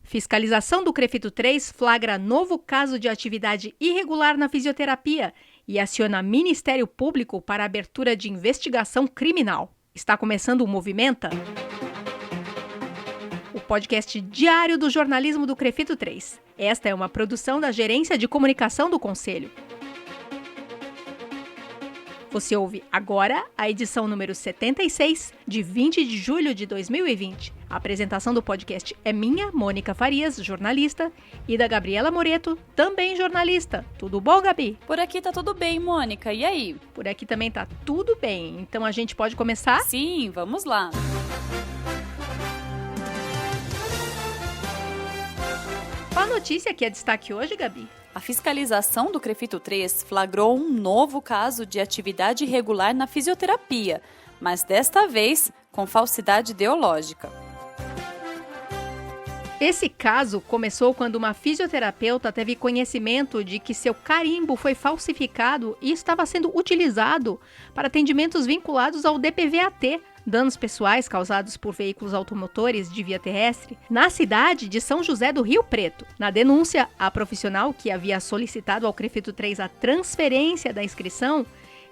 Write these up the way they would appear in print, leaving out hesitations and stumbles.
Fiscalização do CREFITO 3 flagra novo caso de atividade irregular na fisioterapia e aciona Ministério Público para abertura de investigação criminal. Está começando o Movimenta? O podcast diário do jornalismo do CREFITO 3. Esta é uma produção da Gerência de Comunicação do Conselho. Você ouve agora a edição número 76, de 20 de julho de 2020. A apresentação do podcast é minha, Mônica Farias, jornalista, e da Gabriela Moreto, também jornalista. Tudo bom, Gabi? Por aqui tá tudo bem, Mônica. E aí? Por aqui também tá tudo bem. Então a gente pode começar? Sim, vamos lá. Qual a notícia que é destaque hoje, Gabi? A fiscalização do CREFITO 3 flagrou um novo caso de atividade irregular na fisioterapia, mas desta vez com falsidade ideológica. Esse caso começou quando uma fisioterapeuta teve conhecimento de que seu carimbo foi falsificado e estava sendo utilizado para atendimentos vinculados ao DPVAT, danos pessoais causados por veículos automotores de via terrestre, na cidade de São José do Rio Preto. Na denúncia, a profissional que havia solicitado ao CREFITO 3 a transferência da inscrição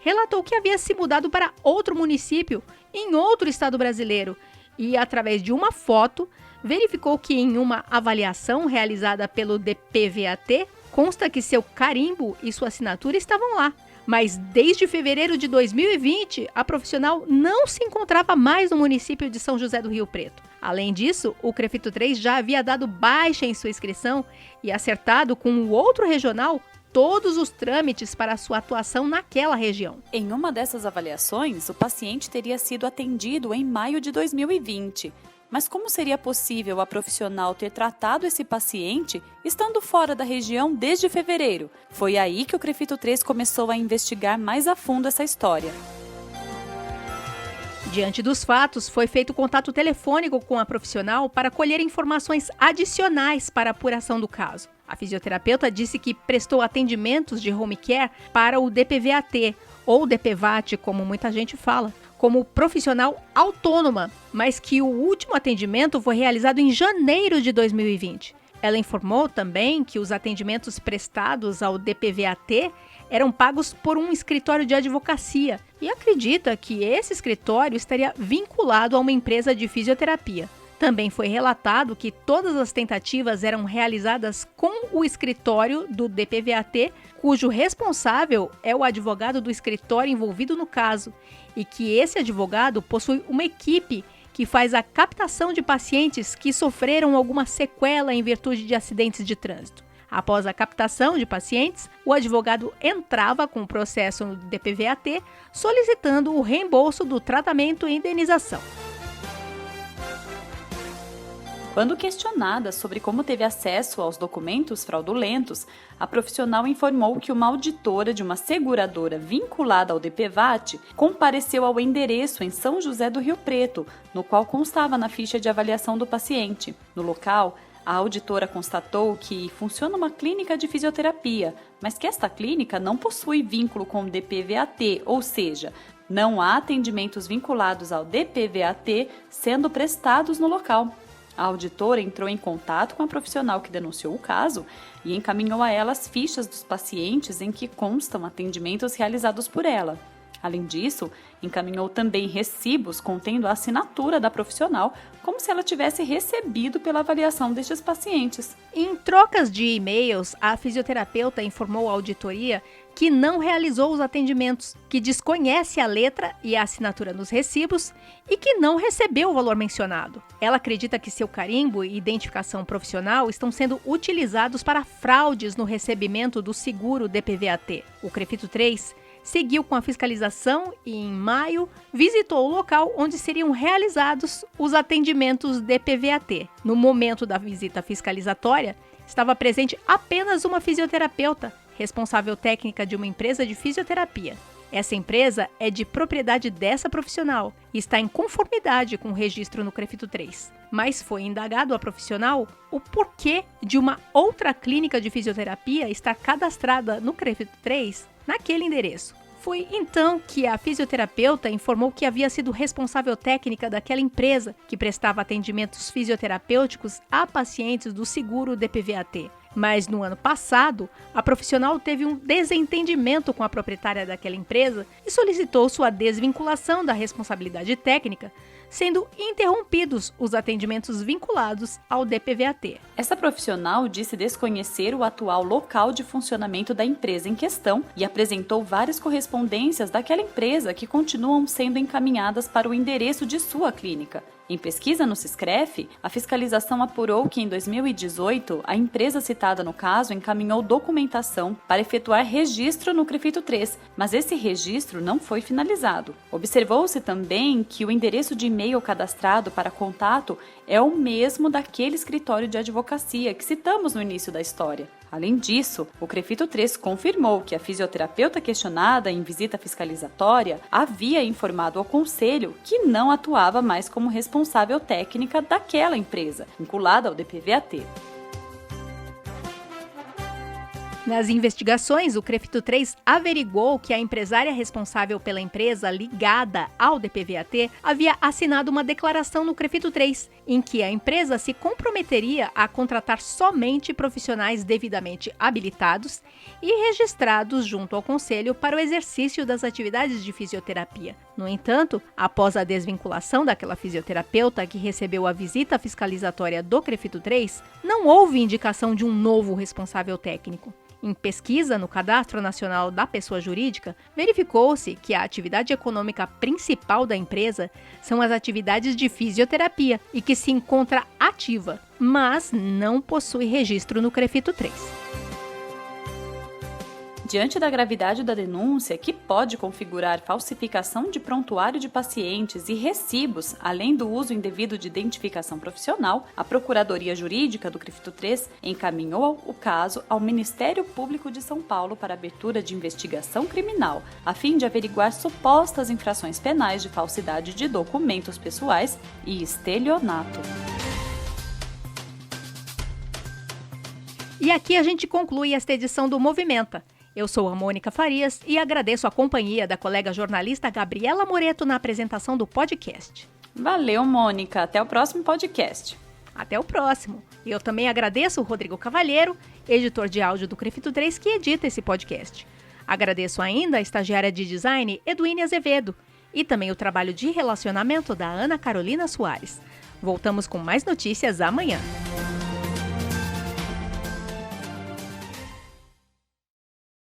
relatou que havia se mudado para outro município, em outro estado brasileiro, e, através de uma foto, verificou que em uma avaliação realizada pelo DPVAT, consta que seu carimbo e sua assinatura estavam lá. Mas desde fevereiro de 2020, a profissional não se encontrava mais no município de São José do Rio Preto. Além disso, o CREFITO 3 já havia dado baixa em sua inscrição e acertado com o outro regional todos os trâmites para a sua atuação naquela região. Em uma dessas avaliações, o paciente teria sido atendido em maio de 2020. Mas como seria possível a profissional ter tratado esse paciente estando fora da região desde fevereiro? Foi aí que o CREFITO 3 começou a investigar mais a fundo essa história. Diante dos fatos, foi feito contato telefônico com a profissional para colher informações adicionais para a apuração do caso. A fisioterapeuta disse que prestou atendimentos de home care para o DPVAT, ou DPVAT, como muita gente fala, como profissional autônoma, mas que o último atendimento foi realizado em janeiro de 2020. Ela informou também que os atendimentos prestados ao DPVAT eram pagos por um escritório de advocacia e acredita que esse escritório estaria vinculado a uma empresa de fisioterapia. Também foi relatado que todas as tentativas eram realizadas com o escritório do DPVAT, cujo responsável é o advogado do escritório envolvido no caso, e que esse advogado possui uma equipe que faz a captação de pacientes que sofreram alguma sequela em virtude de acidentes de trânsito. Após a captação de pacientes, o advogado entrava com o processo no DPVAT, solicitando o reembolso do tratamento e indenização. Quando questionada sobre como teve acesso aos documentos fraudulentos, a profissional informou que uma auditora de uma seguradora vinculada ao DPVAT compareceu ao endereço em São José do Rio Preto, no qual constava na ficha de avaliação do paciente. No local, a auditora constatou que funciona uma clínica de fisioterapia, mas que esta clínica não possui vínculo com o DPVAT, ou seja, não há atendimentos vinculados ao DPVAT sendo prestados no local. A auditora entrou em contato com a profissional que denunciou o caso e encaminhou a ela as fichas dos pacientes em que constam atendimentos realizados por ela. Além disso, encaminhou também recibos contendo a assinatura da profissional, como se ela tivesse recebido pela avaliação destes pacientes. Em trocas de e-mails, a fisioterapeuta informou à auditoria que não realizou os atendimentos, que desconhece a letra e a assinatura nos recibos e que não recebeu o valor mencionado. Ela acredita que seu carimbo e identificação profissional estão sendo utilizados para fraudes no recebimento do seguro DPVAT. O CREFITO 3 seguiu com a fiscalização e, em maio, visitou o local onde seriam realizados os atendimentos DPVAT. No momento da visita fiscalizatória, estava presente apenas uma fisioterapeuta, responsável técnica de uma empresa de fisioterapia. Essa empresa é de propriedade dessa profissional e está em conformidade com o registro no CREFITO 3. Mas foi indagado a profissional o porquê de uma outra clínica de fisioterapia estar cadastrada no CREFITO 3 naquele endereço. Foi então que a fisioterapeuta informou que havia sido responsável técnica daquela empresa que prestava atendimentos fisioterapêuticos a pacientes do seguro DPVAT. Mas no ano passado, a profissional teve um desentendimento com a proprietária daquela empresa e solicitou sua desvinculação da responsabilidade técnica, sendo interrompidos os atendimentos vinculados ao DPVAT. Essa profissional disse desconhecer o atual local de funcionamento da empresa em questão e apresentou várias correspondências daquela empresa que continuam sendo encaminhadas para o endereço de sua clínica. Em pesquisa no Siscref, a fiscalização apurou que em 2018, a empresa citada no caso encaminhou documentação para efetuar registro no CREFITO 3, mas esse registro não foi finalizado. Observou-se também que o endereço de e-mail cadastrado para contato é o mesmo daquele escritório de advocacia que citamos no início da história. Além disso, o CREFITO 3 confirmou que a fisioterapeuta questionada em visita fiscalizatória havia informado ao Conselho que não atuava mais como responsável técnica daquela empresa, vinculada ao DPVAT. Nas investigações, o CREFITO 3 averigou que a empresária responsável pela empresa ligada ao DPVAT havia assinado uma declaração no CREFITO 3, em que a empresa se comprometeria a contratar somente profissionais devidamente habilitados e registrados junto ao Conselho para o exercício das atividades de fisioterapia. No entanto, após a desvinculação daquela fisioterapeuta que recebeu a visita fiscalizatória do CREFITO 3, não houve indicação de um novo responsável técnico. Em pesquisa no Cadastro Nacional da Pessoa Jurídica, verificou-se que a atividade econômica principal da empresa são as atividades de fisioterapia e que se encontra ativa, mas não possui registro no CREFITO 3. Diante da gravidade da denúncia, que pode configurar falsificação de prontuário de pacientes e recibos, além do uso indevido de identificação profissional, a Procuradoria Jurídica do CREFITO 3 encaminhou o caso ao Ministério Público de São Paulo para abertura de investigação criminal, a fim de averiguar supostas infrações penais de falsidade de documentos pessoais e estelionato. E aqui a gente conclui esta edição do Movimenta. Eu sou a Mônica Farias e agradeço a companhia da colega jornalista Gabriela Moreto na apresentação do podcast. Valeu, Mônica. Até o próximo podcast. Até o próximo. Eu também agradeço o Rodrigo Cavalheiro, editor de áudio do CREFITO 3, que edita esse podcast. Agradeço ainda a estagiária de design Eduine Azevedo e também o trabalho de relacionamento da Ana Carolina Soares. Voltamos com mais notícias amanhã.